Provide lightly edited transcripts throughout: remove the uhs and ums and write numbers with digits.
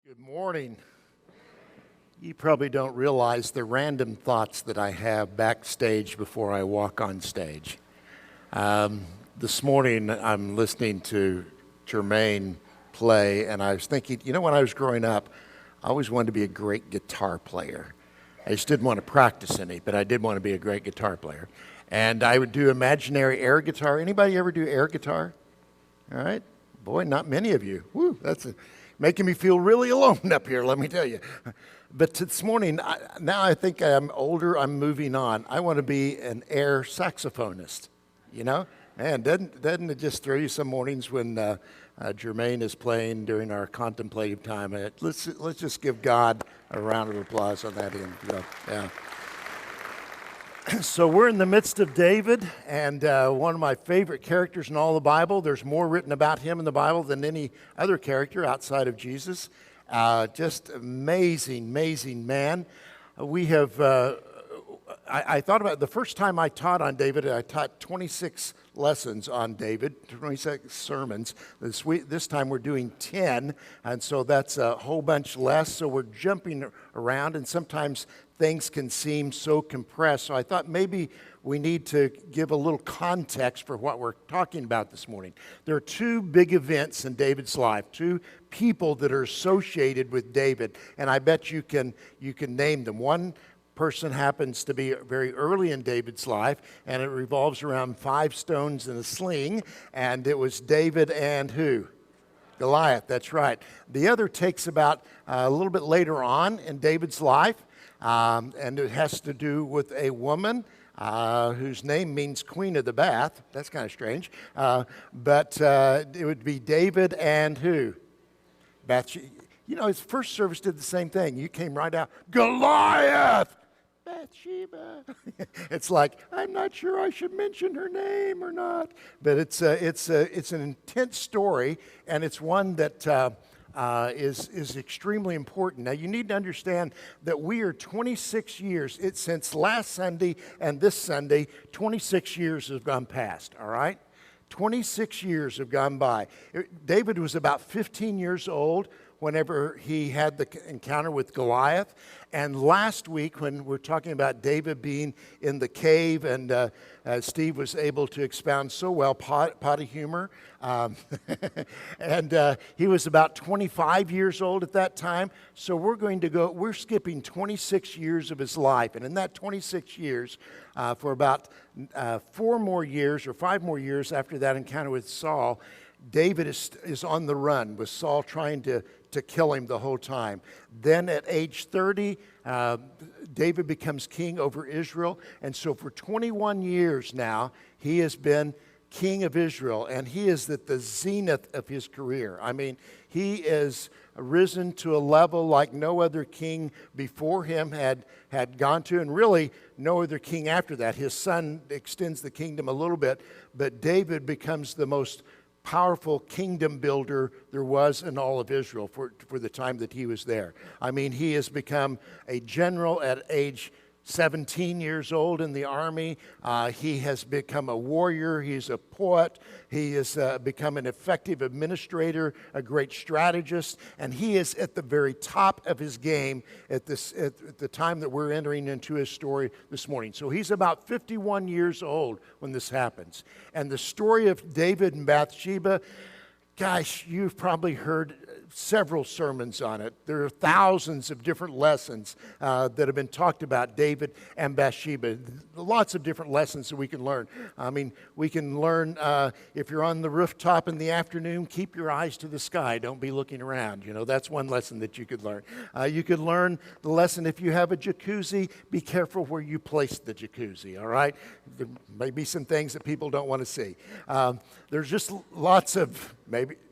Good morning. You probably don't realize the random thoughts that I have backstage before I walk on stage. This morning I'm listening to Jermaine play, and I was thinking, when I was growing up, I always wanted to be a great guitar player. I just didn't want to practice any, but I did want to be a great guitar player. And I would do imaginary air guitar. Anybody ever do air guitar? All right? Boy, not many of you. Woo, making me feel really alone up here, let me tell you. But this morning, now I think I'm older, I'm moving on. I want to be an air saxophonist, Man, doesn't it just throw you some mornings when Jermaine is playing during our contemplative time? Let's just give God a round of applause on that end. Yeah. So we're in the midst of David, and one of my favorite characters in all the Bible. There's more written about him in the Bible than any other character outside of Jesus. Just amazing man. I thought about it. The first time I taught on David, I taught 26 lessons on David, 26 sermons. This time we're doing 10, and so that's a whole bunch less. So we're jumping around, and sometimes things can seem so compressed. So I thought maybe we need to give a little context for what we're talking about this morning. There are two big events in David's life, two people that are associated with David, and I bet you can name them. One person happens to be very early in David's life, and it revolves around 5 stones and a sling, and it was David and who? Goliath, that's right. The other takes about a little bit later on in David's life, and it has to do with a woman whose name means Queen of the Bath. That's kind of strange. But it would be David and who? Bathsheba. His first service did the same thing. You came right out, Goliath! Bathsheba. It's like, I'm not sure I should mention her name or not. But it's an intense story, and it's one that is extremely important. Now, you need to understand that we are 26 years. Since last Sunday and this Sunday, 26 years have gone past, all right? 26 years have gone by. David was about 15 years old whenever he had the encounter with Goliath. And last week, when we're talking about David being in the cave, and Steve was able to expound so well, potty humor, and he was about 25 years old at that time. So we're skipping 26 years of his life. And in that 26 years, for about 4 more years or 5 more years after that encounter with Saul, David is on the run with Saul trying to kill him the whole time. Then at age 30, David becomes king over Israel. And so for 21 years now, he has been king of Israel. And he is at the zenith of his career. I mean, he is risen to a level like no other king before him had gone to, and really no other king after that. His son extends the kingdom a little bit, but David becomes the most powerful kingdom builder there was in all of Israel for the time that he was there. I mean, he has become a general at age 17 years old in the army. He has become a warrior. He's a poet. He has become an effective administrator, a great strategist, and he is at the very top of his game at the time that we're entering into his story this morning. So he's about 51 years old when this happens. And the story of David and Bathsheba, gosh, you've probably heard several sermons on it. There are thousands of different lessons that have been talked about David and Bathsheba. Lots of different lessons that we can learn. I mean, we can learn if you're on the rooftop in the afternoon, keep your eyes to the sky. Don't be looking around. That's one lesson that you could learn. You could learn the lesson if you have a jacuzzi, be careful where you place the jacuzzi, all right? There may be some things that people don't want to see. There's just lots of,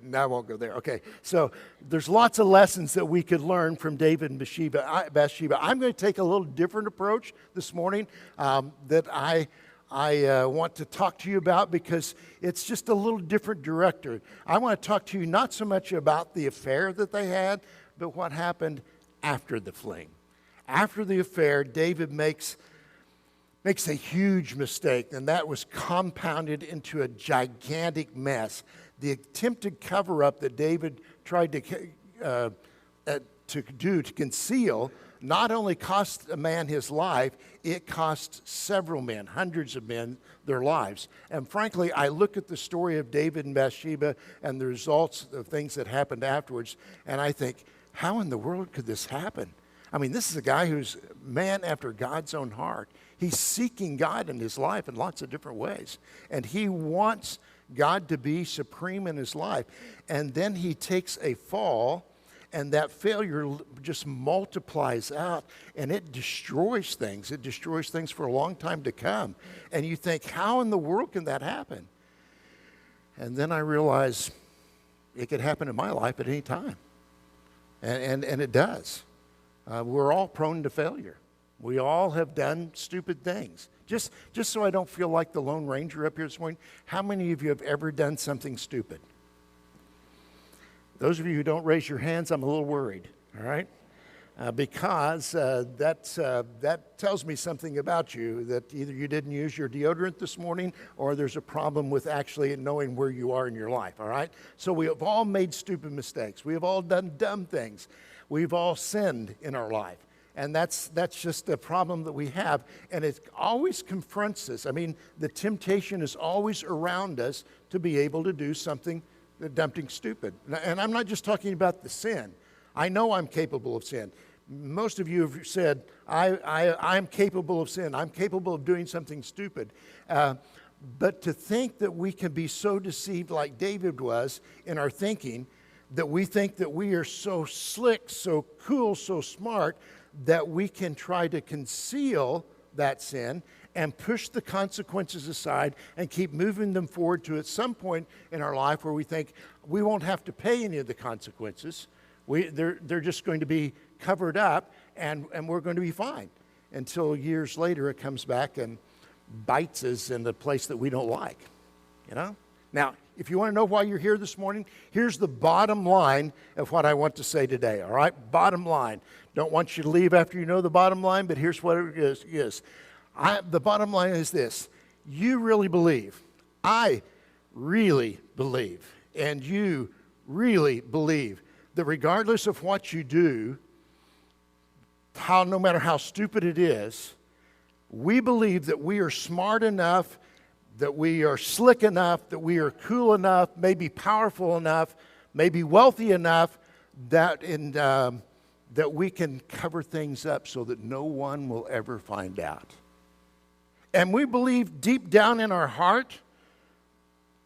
now I won't go there. Okay, so there's lots of lessons that we could learn from David and Bathsheba. I'm going to take a little different approach this morning that I want to talk to you about, because it's just a little different director. I want to talk to you not so much about the affair that they had, but what happened after the fling. After the affair, David makes a huge mistake, and that was compounded into a gigantic mess. The attempted cover-up that David tried to to conceal not only cost a man his life, it cost several men, hundreds of men, their lives. And frankly, I look at the story of David and Bathsheba and the results of things that happened afterwards, and I think, how in the world could this happen? I mean, this is a guy who's a man after God's own heart. He's seeking God in his life in lots of different ways. And he wants God to be supreme in his life. And then he takes a fall, and that failure just multiplies out, and it destroys things. It destroys things for a long time to come. And you think, how in the world can that happen? And then I realize it could happen in my life at any time. And it does. We're all prone to failure. We all have done stupid things. Just so I don't feel like the Lone Ranger up here this morning, how many of you have ever done something stupid? Those of you who don't raise your hands, I'm a little worried, all right? Because that tells me something about you, that either you didn't use your deodorant this morning or there's a problem with actually knowing where you are in your life, all right? So we have all made stupid mistakes. We have all done dumb things. We've all sinned in our life. And that's just a problem that we have. And it always confronts us. I mean, the temptation is always around us to be able to do something stupid. And I'm not just talking about the sin. I know I'm capable of sin. Most of you have said, I'm capable of sin. I'm capable of doing something stupid. But to think that we can be so deceived like David was in our thinking, that we think that we are so slick, so cool, so smart, that we can try to conceal that sin and push the consequences aside and keep moving them forward to at some point in our life where we think we won't have to pay any of the consequences. They're just going to be covered up and we're going to be fine. Until years later it comes back and bites us in the place that we don't like, you know? Now, if you want to know why you're here this morning, here's the bottom line of what I want to say today, all right? Bottom line. Don't want you to leave after you know the bottom line, but here's what it is. The bottom line is this. You really believe, I really believe, and you really believe that regardless of what you do, no matter how stupid it is, we believe that we are smart enough, that we are slick enough, that we are cool enough, maybe powerful enough, maybe wealthy enough, that we can cover things up so that no one will ever find out. And we believe deep down in our heart,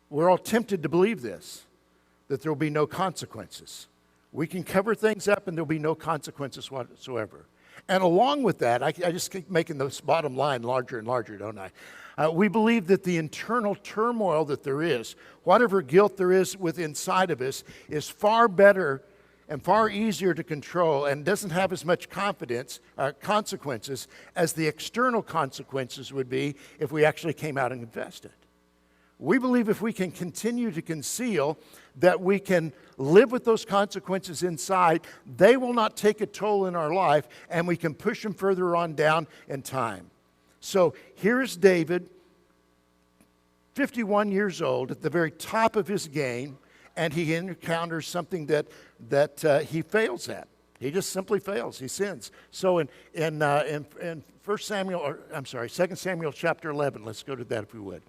we're all tempted to believe this, that there will be no consequences. We can cover things up and there will be no consequences whatsoever. And along with that, I just keep making this bottom line larger and larger, don't I? We believe that the internal turmoil that there is, whatever guilt there is within inside of us, is far better and far easier to control and doesn't have as much consequences as the external consequences would be if we actually came out and confessed it. We believe if we can continue to conceal, that we can live with those consequences inside, they will not take a toll in our life, and we can push them further on down in time. So here's David, 51 years old, at the very top of his game, and he encounters something that he fails at. He just simply fails. He sins. So in 2 Samuel chapter 11, let's go to that if we would.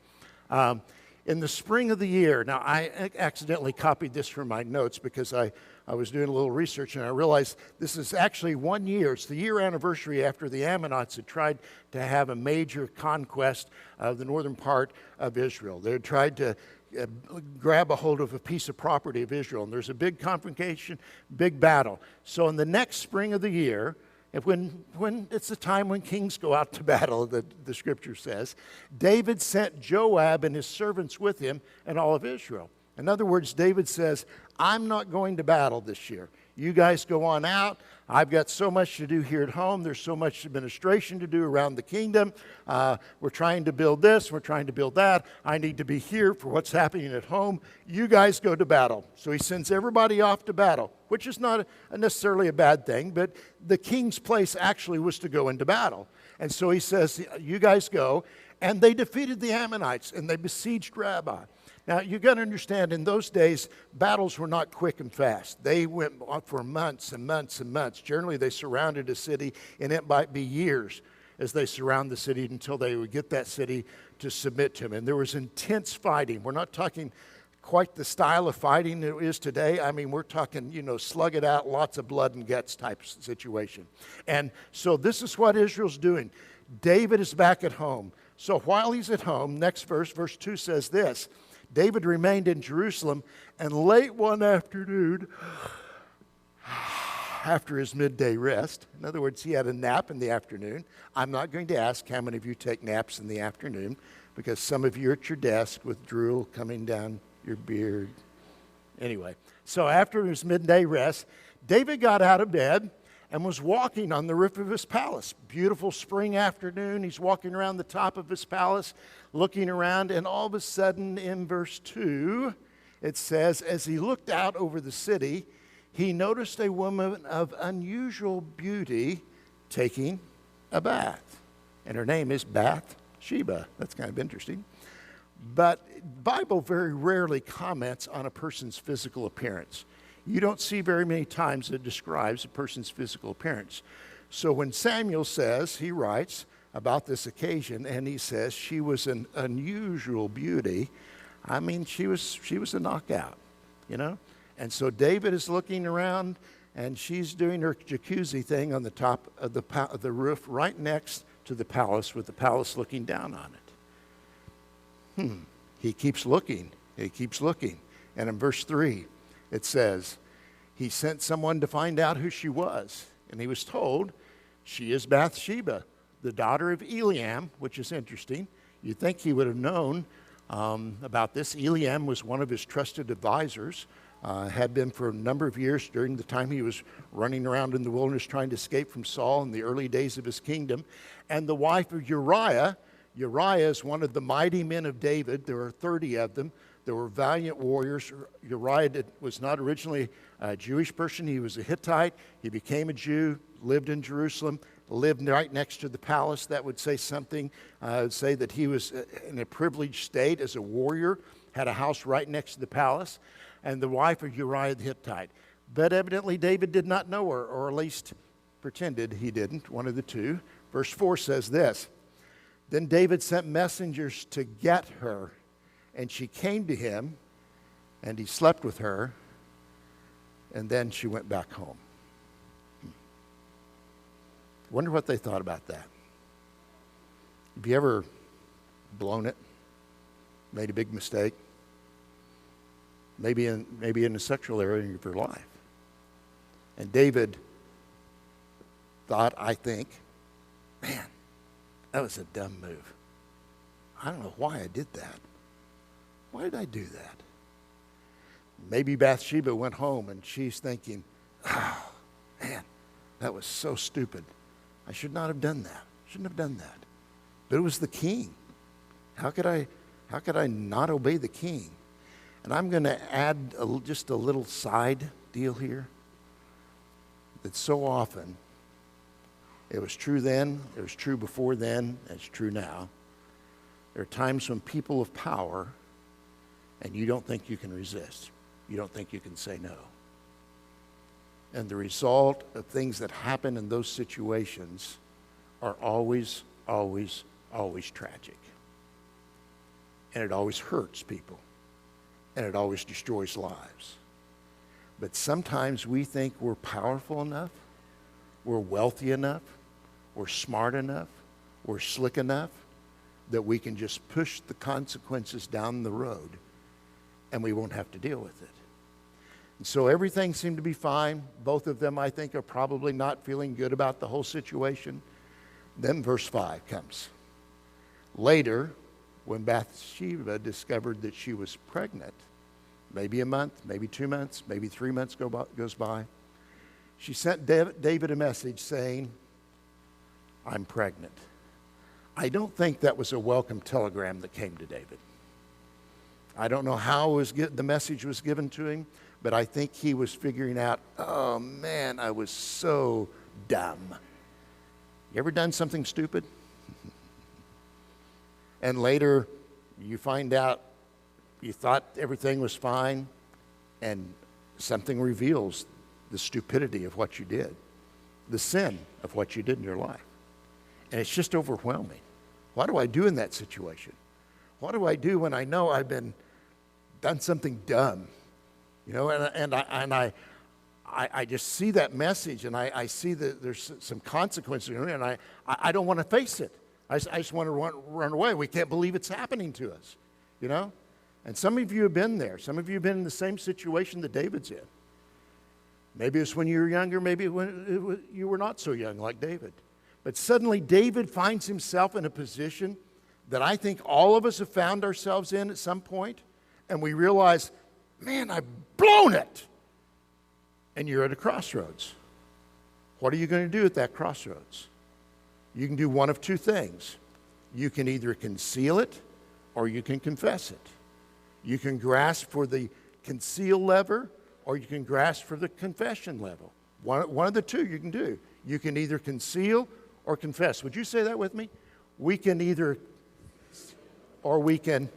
In the spring of the year, now I accidentally copied this from my notes because I was doing a little research and I realized this is actually 1 year. It's the year anniversary after the Ammonites had tried to have a major conquest of the northern part of Israel. They had tried to grab a hold of a piece of property of Israel, and there's a big confrontation, big battle. So in the next spring of the year, when it's the time when kings go out to battle, the scripture says, David sent Joab and his servants with him and all of Israel. In other words, David says, I'm not going to battle this year. You guys go on out. I've got so much to do here at home. There's so much administration to do around the kingdom. We're trying to build this. We're trying to build that. I need to be here for what's happening at home. You guys go to battle. So he sends everybody off to battle, which is not necessarily a bad thing, but the king's place actually was to go into battle. And so he says, you guys go. And they defeated the Ammonites, and they besieged Rabbah. Now, you got to understand, in those days, battles were not quick and fast. They went on for months and months and months. Generally, they surrounded a city, and it might be years as they surround the city until they would get that city to submit to them. And there was intense fighting. We're not talking quite the style of fighting it is today. I mean, we're talking, slug it out, lots of blood and guts type situation. And so this is what Israel's doing. David is back at home. So while he's at home, next verse 2 says this: David remained in Jerusalem, and late one afternoon, after his midday rest, in other words, he had a nap in the afternoon. I'm not going to ask how many of you take naps in the afternoon, because some of you are at your desk with drool coming down your beard. Anyway, so after his midday rest, David got out of bed and was walking on the roof of his palace. Beautiful spring afternoon. He's walking around the top of his palace, looking around, and all of a sudden in verse 2, it says, as he looked out over the city, he noticed a woman of unusual beauty taking a bath. And her name is Bathsheba. That's kind of interesting. But the Bible very rarely comments on a person's physical appearance. You don't see very many times it describes a person's physical appearance. So when Samuel says, he writes about this occasion, and he says she was an unusual beauty, I mean, she was a knockout, And so David is looking around, and she's doing her jacuzzi thing on the top of the roof right next to the palace, with the palace looking down on it. He keeps looking. And in verse 3, it says, he sent someone to find out who she was. And he was told, she is Bathsheba, the daughter of Eliam, which is interesting. You'd think he would have known about this. Eliam was one of his trusted advisors, had been for a number of years during the time he was running around in the wilderness trying to escape from Saul in the early days of his kingdom. And the wife of Uriah is one of the mighty men of David. There were 30 of them. There were valiant warriors. Uriah was not originally a Jewish person. He was a Hittite. He became a Jew, lived in Jerusalem, lived right next to the palace. That would say something. Say that he was in a privileged state as a warrior, had a house right next to the palace, and the wife of Uriah the Hittite. But evidently David did not know her, or at least pretended he didn't, one of the two. Verse 4 says this: Then David sent messengers to get her, and she came to him, and he slept with her, and then she went back home. Wonder what they thought about that. Have you ever blown it? Made a big mistake? Maybe in the sexual area of your life. And David thought, I think, man, that was a dumb move. I don't know why I did that. Why did I do that? Maybe Bathsheba went home and she's thinking, oh, man, that was so stupid. I should not have done that. Shouldn't have done that. But it was the king. How could I not obey the king? And I'm going to add just a little side deal here. That so often, it was true then, it was true before then, it's true now. There are times when people of power, and you don't think you can resist. You don't think you can say no. And the result of things that happen in those situations are always, always, always tragic. And it always hurts people. And it always destroys lives. But sometimes we think we're powerful enough, we're wealthy enough, we're smart enough, we're slick enough that we can just push the consequences down the road and we won't have to deal with it. And so everything seemed to be fine. Both of them, I think, are probably not feeling good about the whole situation. Then verse 5 comes. Later, when Bathsheba discovered that she was pregnant, maybe a month, maybe 2 months, maybe 3 months goes by, she sent David a message saying, I'm pregnant. I don't think that was a welcome telegram that came to David. I don't know how the message was given to him, but I think he was figuring out, oh man, I was so dumb. You ever done something stupid? And later you find out you thought everything was fine, and something reveals the stupidity of what you did, the sin of what you did in your life. And it's just overwhelming. What do I do in that situation? What do I do when I know I've done something dumb? You know, and I just see that message, and I see that there's some consequences, and I don't want to face it. I just want to run away. We can't believe it's happening to us, you know? And some of you have been there. Some of you have been in the same situation that David's in. Maybe it's when you were younger. Maybe when you were not so young like David. But suddenly David finds himself in a position that I think all of us have found ourselves in at some point, and we realize, man, I've blown it. And you're at a crossroads. What are you going to do at that crossroads? You can do one of two things. You can either conceal it or you can confess it. You can grasp for the conceal lever or you can grasp for the confession level. One of the two you can do. You can either conceal or confess. Would you say that with me? We can either, or we can,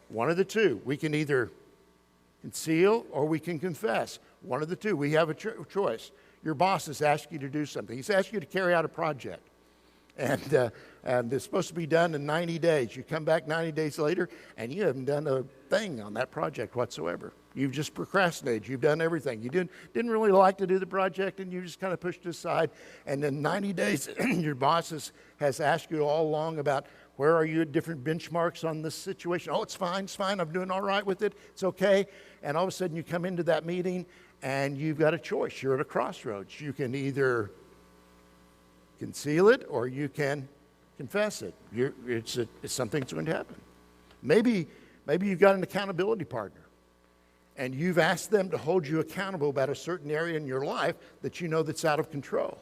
one of the two. We can either conceal or we can confess. One of the two. We have a choice. Your boss has asked you to do something. He's asked you to carry out a project. And it's supposed to be done in 90 days. You come back 90 days later, and you haven't done a thing on that project whatsoever. You've just procrastinated. You've done everything. You didn't really like to do the project, and you just kind of pushed it aside. And in 90 days, your boss has asked you all along about where are you at different benchmarks on this situation. Oh, it's fine. I'm doing all right with it. It's okay. And all of a sudden, you come into that meeting, and you've got a choice. You're at a crossroads. You can either conceal it or you can confess it. It's something that's going to happen. Maybe you've got an accountability partner and you've asked them to hold you accountable about a certain area in your life that you know that's out of control.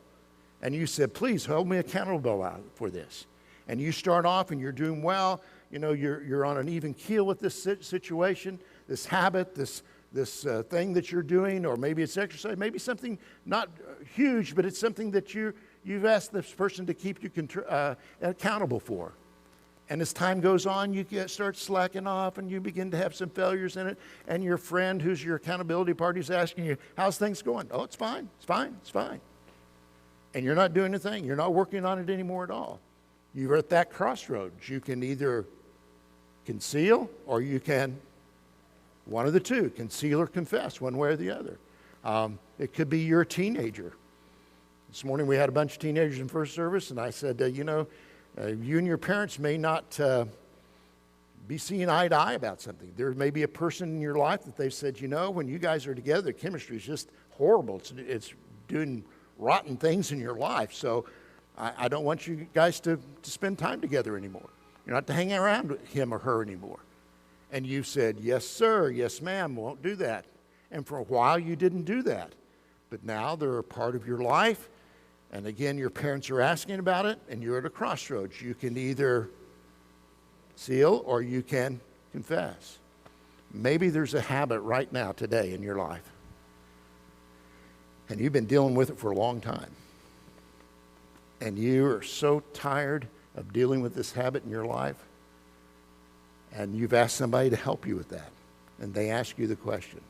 And you said, please hold me accountable for this. And you start off and you're doing well. You know, you're on an even keel with this situation, this habit, this thing that you're doing, or maybe it's exercise, maybe something not huge, but it's something that you've asked this person to keep you accountable for. And as time goes on, you start slacking off and you begin to have some failures in it. And your friend who's your accountability partner is asking you, how's things going? Oh, it's fine. And you're not doing anything. You're not working on it anymore at all. You're at that crossroads. You can either conceal or you can, one of the two, conceal or confess, one way or the other. It could be you're a teenager. This morning we had a bunch of teenagers in first service, and I said, you and your parents may not be seeing eye to eye about something. There may be a person in your life that they've said, when you guys are together, the chemistry is just horrible. It's doing rotten things in your life. So I don't want you guys to spend time together anymore. You're not to hang around with him or her anymore. And you said, yes, sir, yes, ma'am, won't do that. And for a while you didn't do that. But now they're a part of your life. And again, your parents are asking about it, and you're at a crossroads. You can either conceal or you can confess. Maybe there's a habit right now, today, in your life. And you've been dealing with it for a long time. And you are so tired of dealing with this habit in your life. And you've asked somebody to help you with that. And they ask you the question,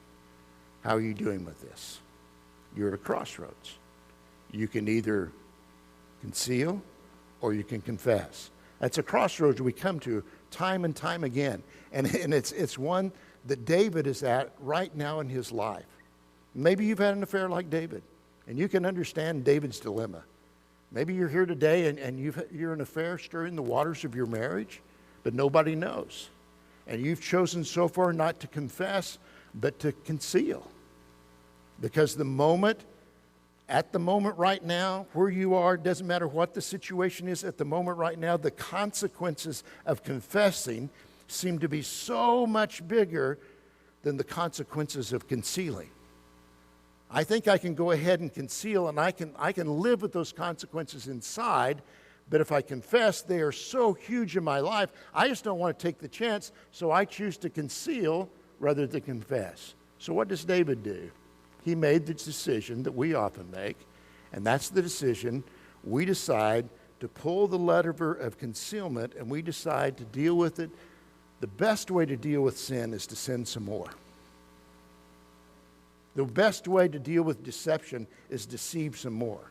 how are you doing with this? You're at a crossroads. You can either conceal or you can confess. That's a crossroads we come to time and time again. And it's one that David is at right now in his life. Maybe you've had an affair like David, and you can understand David's dilemma. Maybe you're here today and you're an affair stirring the waters of your marriage, but nobody knows. And you've chosen so far not to confess, but to conceal. Because at the moment right now, where you are, doesn't matter what the situation is, at the moment right now, the consequences of confessing seem to be so much bigger than the consequences of concealing. I think I can go ahead and conceal, and I can live with those consequences inside, but if I confess, they are so huge in my life, I just don't want to take the chance, so I choose to conceal rather than confess. So what does David do? He made the decision that we often make, and that's the decision. We decide to pull the lever of concealment, and we decide to deal with it the best way to deal with sin is to sin some more. The best way to deal with deception is deceive some more.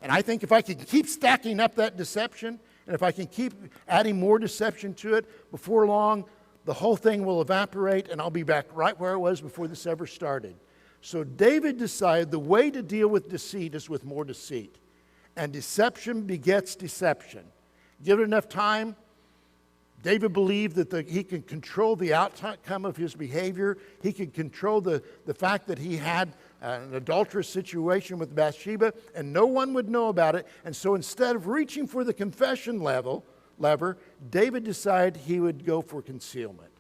And I think if I can keep stacking up that deception, and if I can keep adding more deception to it, before long, the whole thing will evaporate, and I'll be back right where I was before this ever started. So David decided the way to deal with deceit is with more deceit. And deception begets deception. Give it enough time, David believed that he could control the outcome of his behavior. He could control the fact that he had an adulterous situation with Bathsheba, and no one would know about it. And so instead of reaching for the confession lever, David decided he would go for concealment.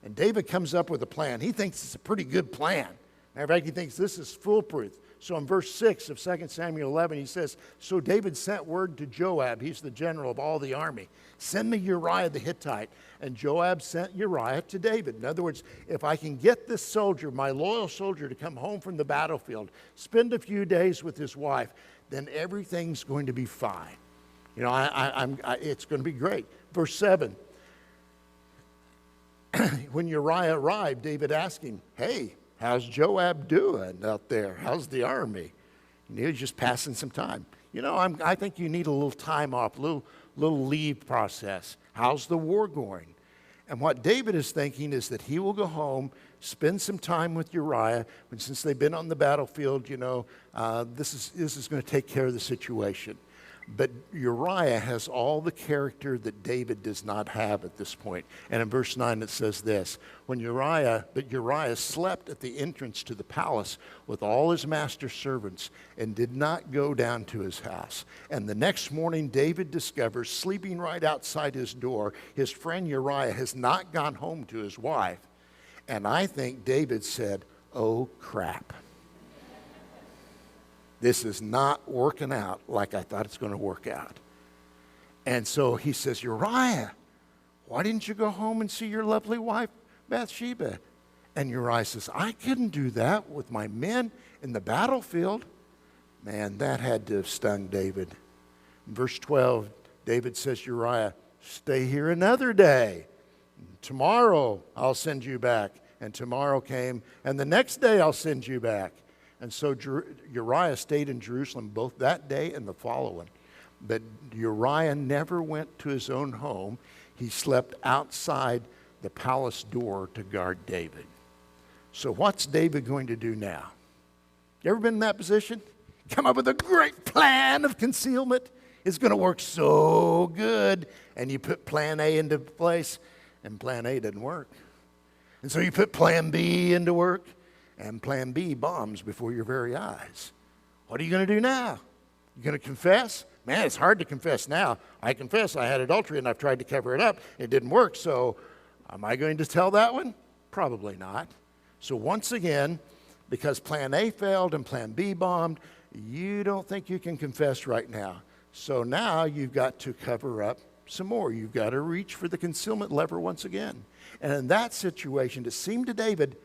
And David comes up with a plan. He thinks it's a pretty good plan. Matter of fact, he thinks this is foolproof. So in verse 6 of 2 Samuel 11, he says, "So David sent word to Joab," he's the general of all the army, "Send me Uriah the Hittite." And Joab sent Uriah to David. In other words, if I can get this soldier, my loyal soldier, to come home from the battlefield, spend a few days with his wife, then everything's going to be fine. You know, it's going to be great. Verse 7, when Uriah arrived, David asked him, "Hey, how's Joab doing out there? How's the army?" And he was just passing some time. You know, I think you need a little time off, a little leave process. How's the war going? And what David is thinking is that he will go home, spend some time with Uriah, and since they've been on the battlefield, you know, this is going to take care of the situation. But Uriah has all the character that David does not have at this point. And in verse 9 it says this, but Uriah slept at the entrance to the palace with all his master's servants and did not go down to his house. And the next morning David discovers, sleeping right outside his door, his friend Uriah has not gone home to his wife. And I think David said, "Oh crap. This is not working out like I thought it's going to work out." And so he says, "Uriah, why didn't you go home and see your lovely wife, Bathsheba?" And Uriah says, "I couldn't do that with my men in the battlefield." Man, that had to have stung David. In verse 12, David says to Uriah, "Stay here another day. Tomorrow I'll send you back." And tomorrow came, and the next day I'll send you back. And so Uriah stayed in Jerusalem both that day and the following. But Uriah never went to his own home. He slept outside the palace door to guard David. So what's David going to do now? You ever been in that position? Come up with a great plan of concealment. It's going to work so good. And you put plan A into place, and plan A didn't work. And so you put plan B into work, and plan B bombs before your very eyes. What are you going to do now? You going to confess? Man, it's hard to confess now. I confess I had adultery and I've tried to cover it up. It didn't work, so am I going to tell that one? Probably not. So once again, because plan A failed and plan B bombed, you don't think you can confess right now. So now you've got to cover up some more. You've got to reach for the concealment lever once again. And in that situation, it seemed to David,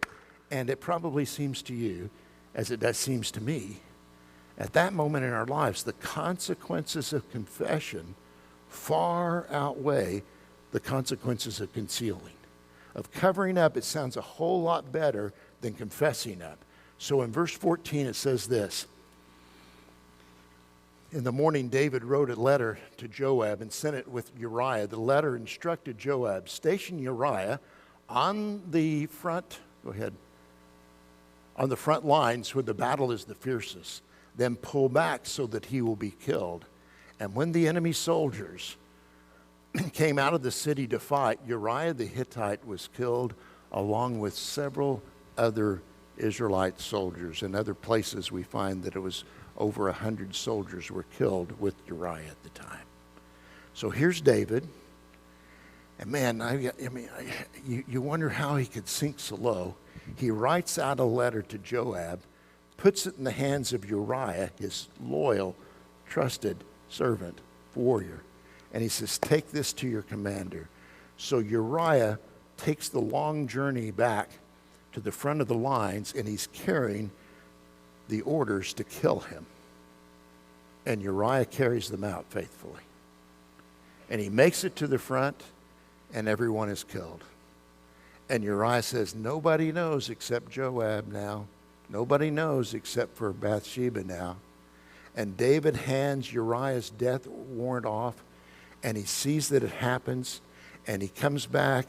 and it probably seems to you, as it does seems to me, at that moment in our lives, the consequences of confession far outweigh the consequences of concealing. Of covering up, it sounds a whole lot better than confessing up. So in verse 14, it says this, "In the morning, David wrote a letter to Joab and sent it with Uriah. The letter instructed Joab, station Uriah on the front, on the front lines where the battle is the fiercest. Then pull back so that he will be killed. And when the enemy soldiers came out of the city to fight, Uriah the Hittite was killed along with several other Israelite soldiers. In other places we find that it was over 100 soldiers were killed with Uriah at the time." So here's David. And man, you wonder how he could sink so low. He writes out a letter to Joab, puts it in the hands of Uriah, his loyal, trusted servant, warrior. And he says, "Take this to your commander." So Uriah takes the long journey back to the front of the lines, and he's carrying the orders to kill him. And Uriah carries them out faithfully. And he makes it to the front, and everyone is killed. And Uriah says, nobody knows except Joab now. Nobody knows except for Bathsheba now. And David hands Uriah's death warrant off, and he sees that it happens, and he comes back,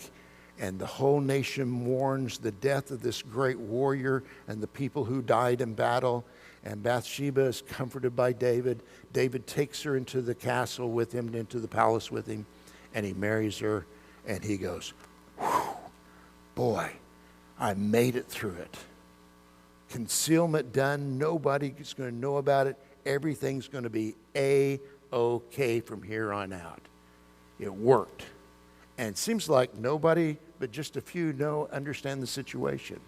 and the whole nation mourns the death of this great warrior and the people who died in battle. And Bathsheba is comforted by David. David takes her into the castle with him, into the palace with him, and he marries her, and he goes, whew, boy, I made it through it. Concealment done. Nobody's going to know about it. Everything's going to be A-OK from here on out. It worked. And it seems like nobody but just a few understand the situation.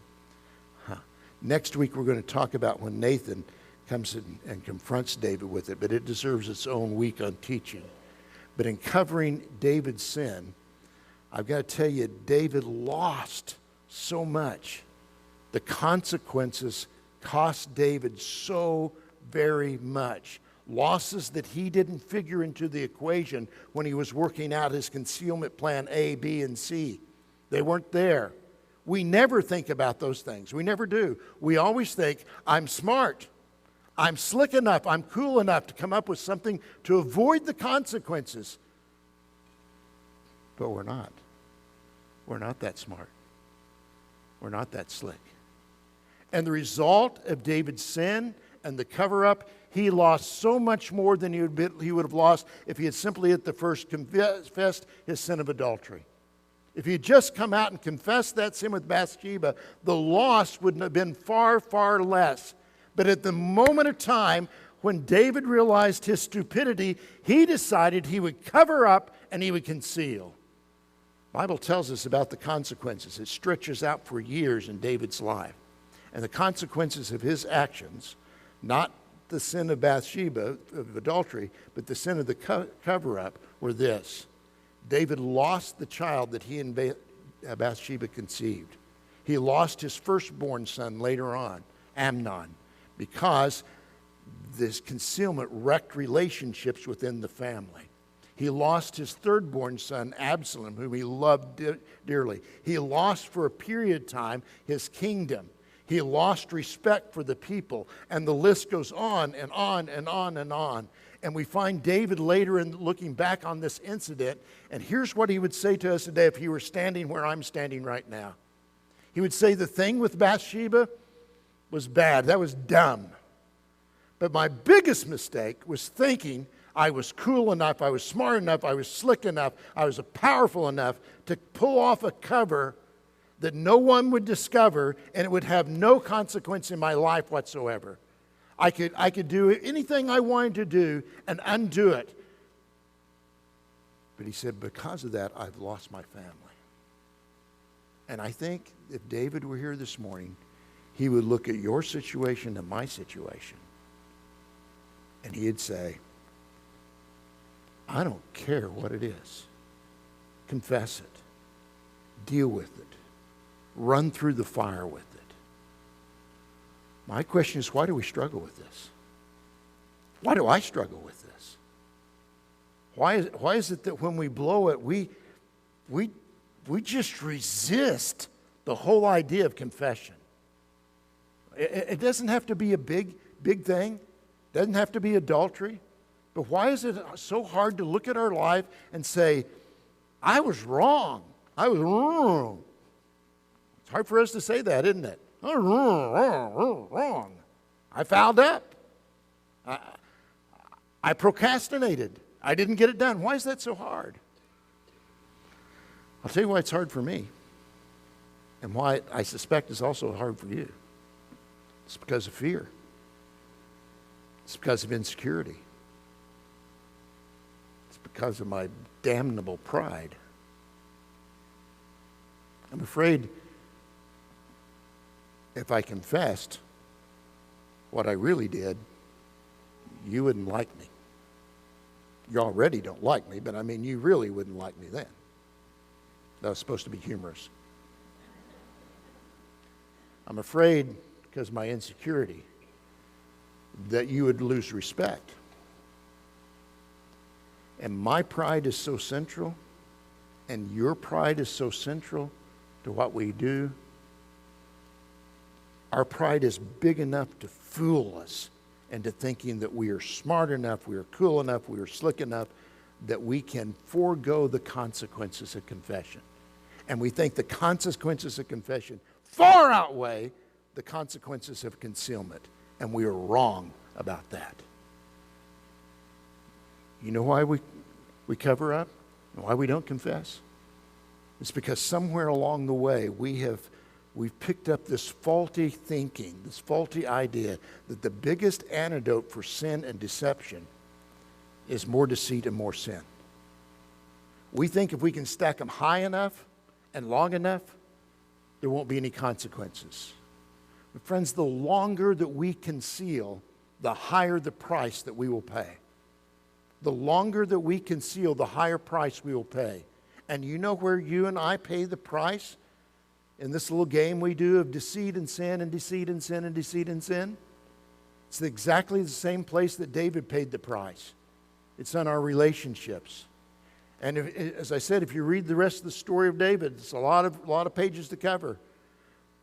Next week we're going to talk about when Nathan comes in and confronts David with it, but it deserves its own week on teaching. But in covering David's sin, I've got to tell you, David lost so much. The consequences cost David so very much. Losses that he didn't figure into the equation when he was working out his concealment plan A, B, and C. They weren't there. We never think about those things. We never do. We always think, I'm smart. I'm slick enough. I'm cool enough to come up with something to avoid the consequences. But we're not. We're not that smart. We're not that slick. And the result of David's sin and the cover-up, he lost so much more than he would have lost if he had simply at the first confessed his sin of adultery. If he had just come out and confessed that sin with Bathsheba, the loss would have been far, far less. But at the moment of time when David realized his stupidity, he decided he would cover up and he would conceal. The Bible tells us about the consequences. It stretches out for years in David's life. And the consequences of his actions, not the sin of Bathsheba, of adultery, but the sin of the cover-up, were this. David lost the child that he and Bathsheba conceived. He lost his firstborn son later on, Amnon, because this concealment wrecked relationships within the family. He lost his thirdborn son, Absalom, whom he loved dearly. He lost for a period of time his kingdom. He lost respect for the people. And the list goes on and on and on and on. And we find David later in looking back on this incident, and here's what he would say to us today if he were standing where I'm standing right now. He would say the thing with Bathsheba was bad. That was dumb. But my biggest mistake was thinking I was cool enough, I was smart enough, I was slick enough, I was powerful enough to pull off a cover that no one would discover, and it would have no consequence in my life whatsoever. I could do anything I wanted to do and undo it. But he said, because of that, I've lost my family. And I think if David were here this morning, he would look at your situation and my situation, and he'd say, I don't care what it is. Confess it. Deal with it. Run through the fire with it. My question is, why do we struggle with this? Why do I struggle with this? Why is it that when we blow it, we just resist the whole idea of confession? It doesn't have to be a big thing. It doesn't have to be adultery. But why is it so hard to look at our life and say, I was wrong. I was wrong. It's hard for us to say that, isn't it? I was wrong. I fouled up. I procrastinated. I didn't get it done. Why is that so hard? I'll tell you why it's hard for me, and why I suspect it's also hard for you. It's because of fear. It's because of insecurity. It's because of my damnable pride. I'm afraid if I confessed what I really did, you wouldn't like me. You already don't like me, but I mean, you really wouldn't like me then. That was supposed to be humorous. I'm afraid, because of my insecurity, that you would lose respect. And my pride is so central, and your pride is so central to what we do, our pride is big enough to fool us into thinking that we are smart enough, we are cool enough, we are slick enough, that we can forego the consequences of confession. And we think the consequences of confession far outweigh the consequences of concealment. And we are wrong about that. You know why we cover up? Why we don't confess? It's because somewhere along the way we've picked up this faulty thinking, this faulty idea that the biggest antidote for sin and deception is more deceit and more sin. We think if we can stack them high enough and long enough, there won't be any consequences. But friends, the longer that we conceal, the higher the price that we will pay. The longer that we conceal, the higher price we will pay. And you know where you and I pay the price? In this little game we do of deceit and sin and deceit and sin and deceit and sin. It's exactly the same place that David paid the price. It's on our relationships. And as I said, if you read the rest of the story of David, it's a lot of pages to cover.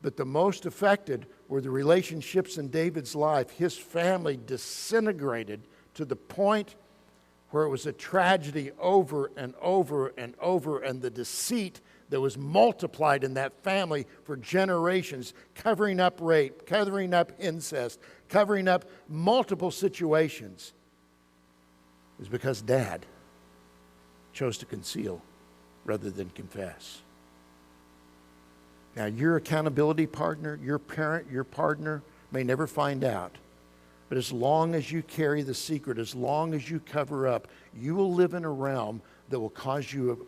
But the most affected were the relationships in David's life. His family disintegrated to the point where it was a tragedy over and over and over, and the deceit that was multiplied in that family for generations, covering up rape, covering up incest, covering up multiple situations, is because Dad chose to conceal rather than confess. Now, your accountability partner, your parent, your partner may never find out. But as long as you carry the secret, as long as you cover up, you will live in a realm that will cause you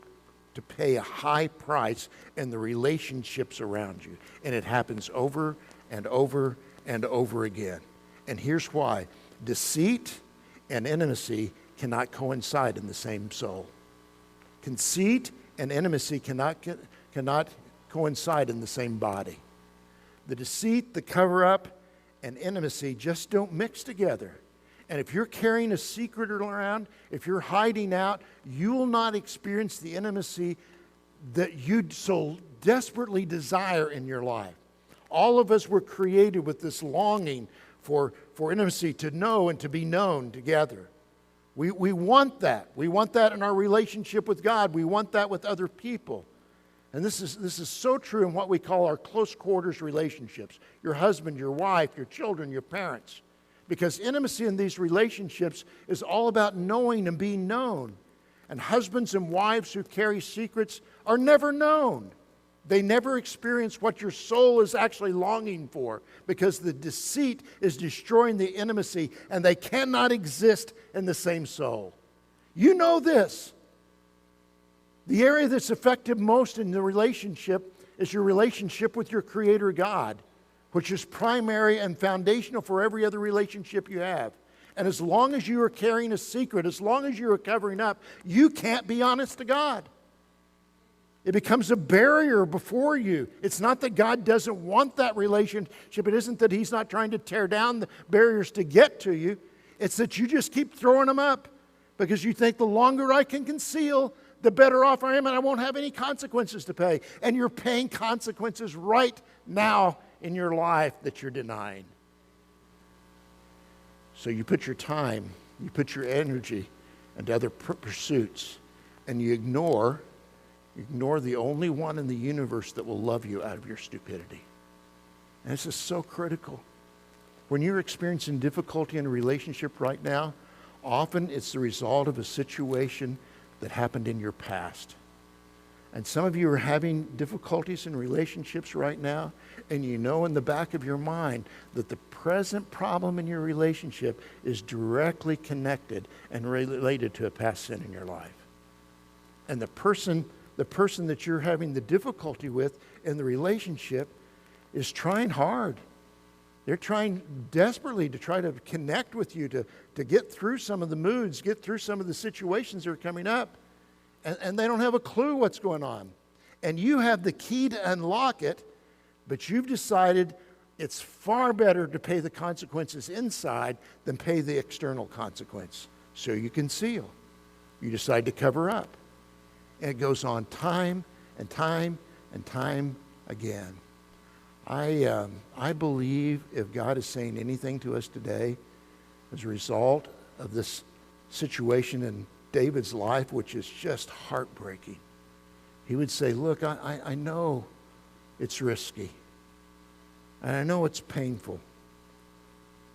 to pay a high price in the relationships around you. And it happens over and over and over again. And here's why. Deceit and intimacy cannot coincide in the same soul. Conceit and intimacy cannot coincide in the same body. The deceit, the cover-up, and intimacy just don't mix together. And if you're carrying a secret around, if you're hiding out, you will not experience the intimacy that you so desperately desire in your life. All of us were created with this longing for intimacy, to know and to be known together. We want that. We want that in our relationship with God. We want that with other people. And this is so true in what we call our close quarters relationships. Your husband, your wife, your children, your parents. Because intimacy in these relationships is all about knowing and being known. And husbands and wives who carry secrets are never known. They never experience what your soul is actually longing for, because the deceit is destroying the intimacy, and they cannot exist in the same soul. You know this. The area that's affected most in the relationship is your relationship with your Creator God, which is primary and foundational for every other relationship you have. And as long as you are carrying a secret, as long as you are covering up, you can't be honest to God. It becomes a barrier before you. It's not that God doesn't want that relationship. It isn't that He's not trying to tear down the barriers to get to you. It's that you just keep throwing them up because you think the longer I can conceal, the better off I am, and I won't have any consequences to pay. And you're paying consequences right now in your life that you're denying. So you put your time, you put your energy into other pursuits, and you ignore the only one in the universe that will love you out of your stupidity. And this is so critical. When you're experiencing difficulty in a relationship right now, often it's the result of a situation that happened in your past. And some of you are having difficulties in relationships right now, and you know in the back of your mind that the present problem in your relationship is directly connected and related to a past sin in your life. And the person that you're having the difficulty with in the relationship is trying hard. They're trying desperately to try to connect with you, to get through some of the moods, get through some of the situations that are coming up. And they don't have a clue what's going on. And you have the key to unlock it, but you've decided it's far better to pay the consequences inside than pay the external consequence. So you conceal. You decide to cover up. And it goes on time and time and time again. I believe if God is saying anything to us today as a result of this situation in David's life, which is just heartbreaking, he would say, look, I know it's risky, and I know it's painful,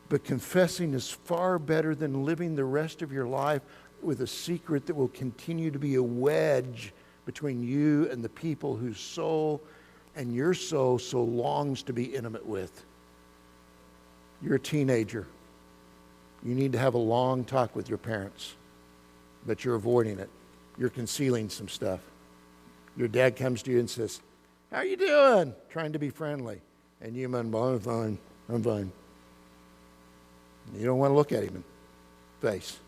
but confessing is far better than living the rest of your life with a secret that will continue to be a wedge between you and the people whose soul and your soul so longs to be intimate with. You're a teenager. You need to have a long talk with your parents, but you're avoiding it. You're concealing some stuff. Your dad comes to you and says, how you doing? Trying to be friendly. And you man, I'm fine. I'm fine. You don't want to look at him in the face.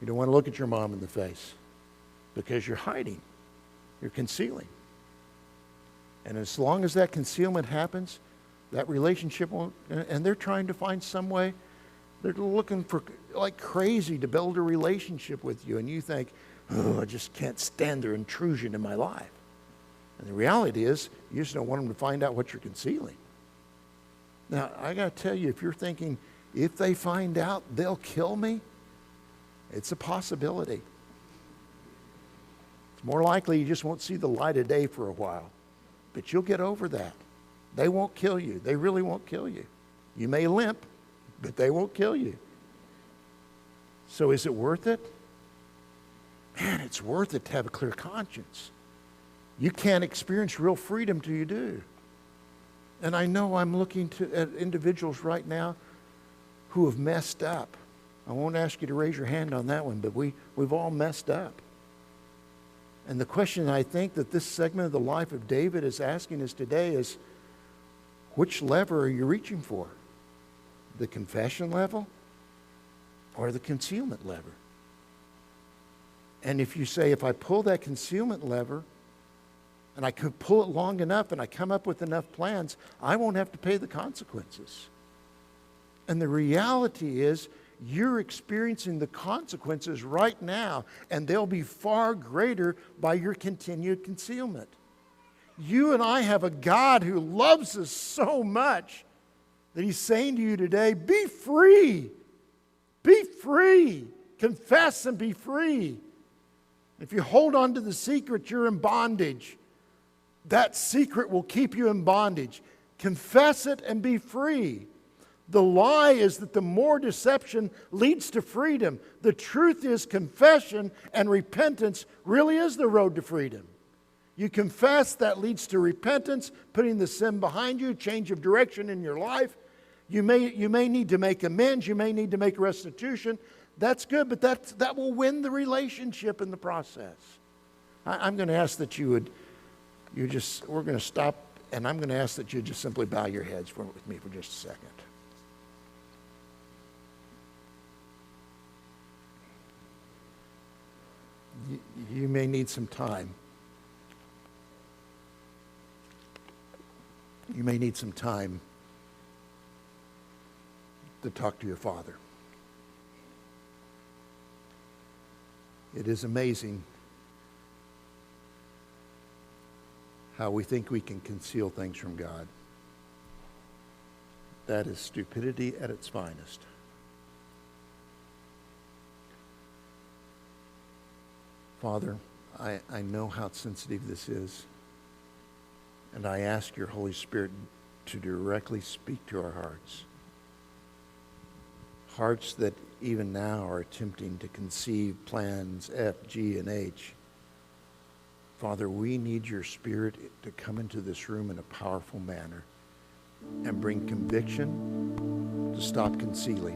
You don't want to look at your mom in the face because you're hiding. You're concealing. And as long as that concealment happens, that relationship won't, and they're trying to find some way, they're looking for like crazy to build a relationship with you, and you think, oh, I just can't stand their intrusion in my life. And the reality is, you just don't want them to find out what you're concealing. Now, I got to tell you, if you're thinking, if they find out, they'll kill me, it's a possibility. It's more likely you just won't see the light of day for a while. But you'll get over that. They won't kill you. They really won't kill you. You may limp, but they won't kill you. So is it worth it? Man, it's worth it to have a clear conscience. You can't experience real freedom till you do. And I know I'm looking at individuals right now who have messed up. I won't ask you to raise your hand on that one, but we've all messed up. And the question I think that this segment of the life of David is asking us today is, which lever are you reaching for? The confession level or the concealment lever? And if you say, if I pull that concealment lever and I could pull it long enough and I come up with enough plans, I won't have to pay the consequences. And the reality is, you're experiencing the consequences right now, and they'll be far greater by your continued concealment. You and I have a God who loves us so much that he's saying to you today, be free. Be free. Confess and be free. If you hold on to the secret, you're in bondage. That secret will keep you in bondage. Confess it and be free. The lie is that the more deception leads to freedom. The truth is confession and repentance really is the road to freedom. You confess, that leads to repentance, putting the sin behind you, change of direction in your life. You may need to make amends. You may need to make restitution. That's good, but that will win the relationship in the process. I'm going to ask that we're going to stop, and I'm going to ask that you just simply bow your heads with me for just a second. You may need some time. You may need some time to talk to your Father. It is amazing how we think we can conceal things from God. That is stupidity at its finest. Father, I know how sensitive this is, and I ask your Holy Spirit to directly speak to our hearts. Hearts that even now are attempting to conceive plans F, G, and H. Father, we need your Spirit to come into this room in a powerful manner and bring conviction to stop concealing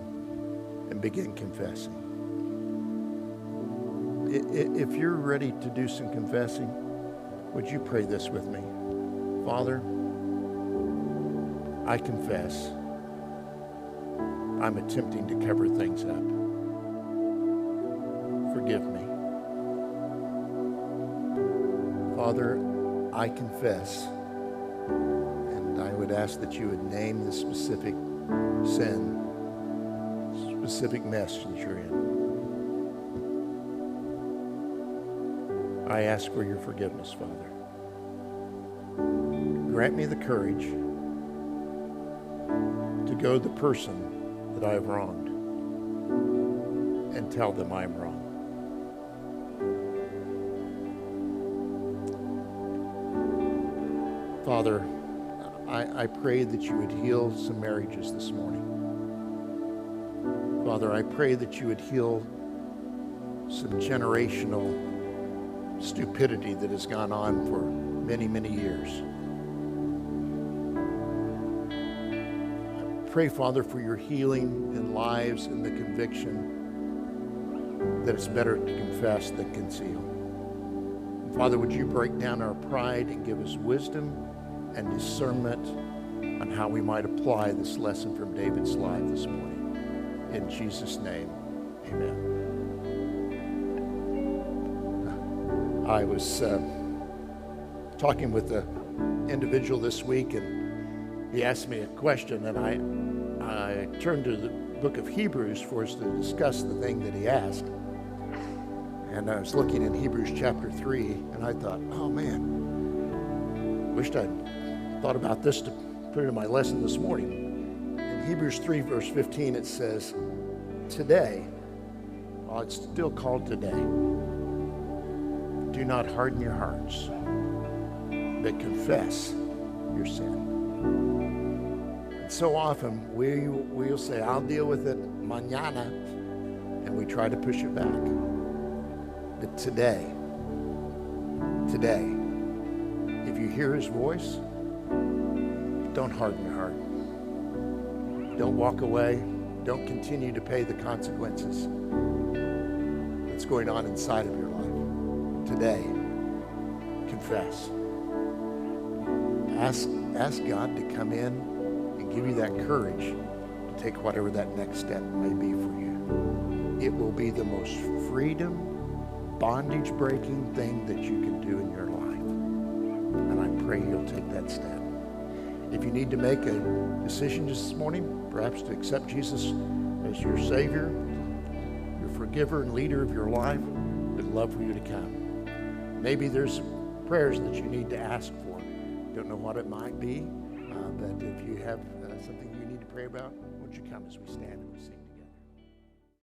and begin confessing. If you're ready to do some confessing, would you pray this with me? Father, I confess I'm attempting to cover things up. Forgive me. Father, I confess, and I would ask that you would name the specific sin, specific mess that you're in. I ask for your forgiveness, Father. Grant me the courage to go to the person that I have wronged and tell them I am wrong. Father, I pray that you would heal some marriages this morning. Father, I pray that you would heal some generational stupidity that has gone on for many, many years. I pray, Father, for your healing in lives and the conviction that it's better to confess than conceal. Father, would you break down our pride and give us wisdom and discernment on how we might apply this lesson from David's life this morning. In Jesus' name, amen. I was talking with an individual this week, and he asked me a question, and I turned to the book of Hebrews for us to discuss the thing that he asked. And I was looking in Hebrews chapter 3, and I thought, oh man, wished I'd thought about this to put it in my lesson this morning. In Hebrews 3, verse 15, it says, today, well, it's still called today, do not harden your hearts, but confess your sin. And so often we'll say, I'll deal with it mañana, and we try to push it back. But today, if you hear his voice, don't harden your heart. Don't walk away. Don't continue to pay the consequences that's going on inside of your life. Today, confess. Ask God to come in and give you that courage to take whatever that next step may be for you. It will be the most freedom, bondage-breaking thing that you can do in your life. And I pray you'll take that step. If you need to make a decision this morning, perhaps to accept Jesus as your Savior, your forgiver and leader of your life, we'd love for you to come. Maybe there's prayers that you need to ask for. Don't know what it might be, but if you have something you need to pray about, won't you come as we stand and we sing.